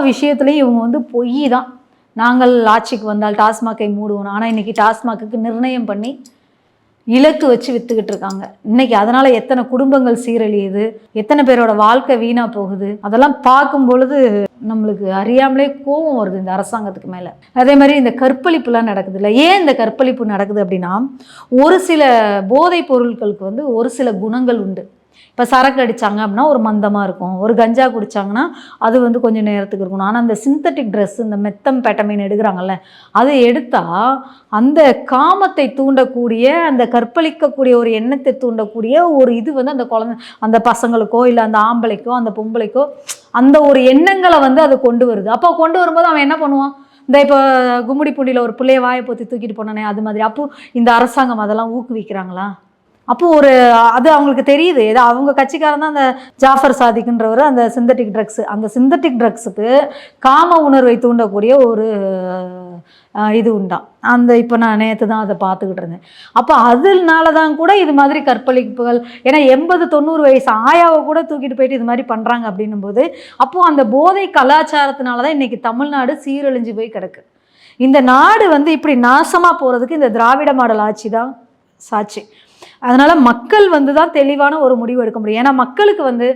விஷயத்துலையும் இவங்க வந்து பொய் தான். நாங்கள் ஆட்சிக்கு வந்தால் டாஸ்மாகை மூடுவோம். ஆனால் இன்றைக்கி டாஸ்மாகுக்கு நிர்ணயம் பண்ணி இலக்கு வச்சு விற்றுக்கிட்டு இருக்காங்க. இன்றைக்கி அதனால் எத்தனை குடும்பங்கள் சீரழியுது, எத்தனை பேரோட வாழ்க்கை வீணாக போகுது. அதெல்லாம் பார்க்கும் பொழுது நம்மளுக்கு அறியாமலே கோபம் வருது இந்த அரசாங்கத்துக்கு மேலே. அதே மாதிரி இந்த கற்பழிப்புலாம் நடக்குது இல்லை. ஏன் இந்த கற்பழிப்பு நடக்குது அப்படின்னா, ஒரு சில போதைப் பொருட்களுக்கு வந்து ஒரு சில குணங்கள் உண்டு. இப்போ சரக்கு அடித்தாங்க அப்படின்னா ஒரு மந்தமாக இருக்கும், ஒரு கஞ்சா குடித்தாங்கன்னா அது வந்து கொஞ்சம் நேரத்துக்கு இருக்கணும். ஆனால் அந்த சிந்தட்டிக் ட்ரெஸ், இந்த மெத்தம்பெட்டமைன் எடுக்கிறாங்கல்ல, அது எடுத்தால் அந்த காமத்தை தூண்டக்கூடிய, அந்த கற்பழிக்கக்கூடிய ஒரு எண்ணத்தை தூண்டக்கூடிய ஒரு இது வந்து அந்த குழந்தை, அந்த பசங்களுக்கோ இல்லை அந்த ஆம்பளைக்கோ அந்த பொம்பளைக்கோ அந்த ஒரு எண்ணங்களை வந்து அது கொண்டு வருது. அப்போ கொண்டு வரும்போது அவன் என்ன பண்ணுவான்? இந்த இப்போ கும்முடி பூண்டியில் ஒரு பிள்ளைய வாயை பொத்தி தூக்கிட்டு போனானே, அது மாதிரி. அப்போது இந்த அரசாங்கம் அதெல்லாம் ஊக்குவிக்கிறாங்களா? அப்போது ஒரு அது அவங்களுக்கு தெரியுது. ஏதோ அவங்க கட்சிக்காரன் தான் அந்த ஜாஃபர் சாதிக்குன்றவர், அந்த சிந்தட்டிக் ட்ரக்ஸு, அந்த சிந்தட்டிக் ட்ரக்ஸுக்கு காம உணர்வை தூண்டக்கூடிய ஒரு இது உண்டாம். அந்த இப்போ நான் நேற்று தான் அதை பார்த்துக்கிட்டு இருந்தேன். அப்போ அதனால தான் கூட இது மாதிரி கற்பழிப்புகள், ஏன்னா 80-90 வயசு ஆயாவை கூட தூக்கிட்டு போயிட்டு இது மாதிரி பண்ணுறாங்க அப்படின்னும் போது, அப்போது அந்த போதை கலாச்சாரத்தினால தான் இன்றைக்கி தமிழ்நாடு சீரழிஞ்சு போய் கிடக்கு. இந்த நாடு வந்து இப்படி நாசமாக போகிறதுக்கு இந்த திராவிட மாடல் ஆட்சி தான் சாட்சி. அதனால் மக்கள் வந்து தான் தெளிவான ஒரு முடிவு எடுக்க முடியும். ஏன்னா மக்களுக்கு வந்து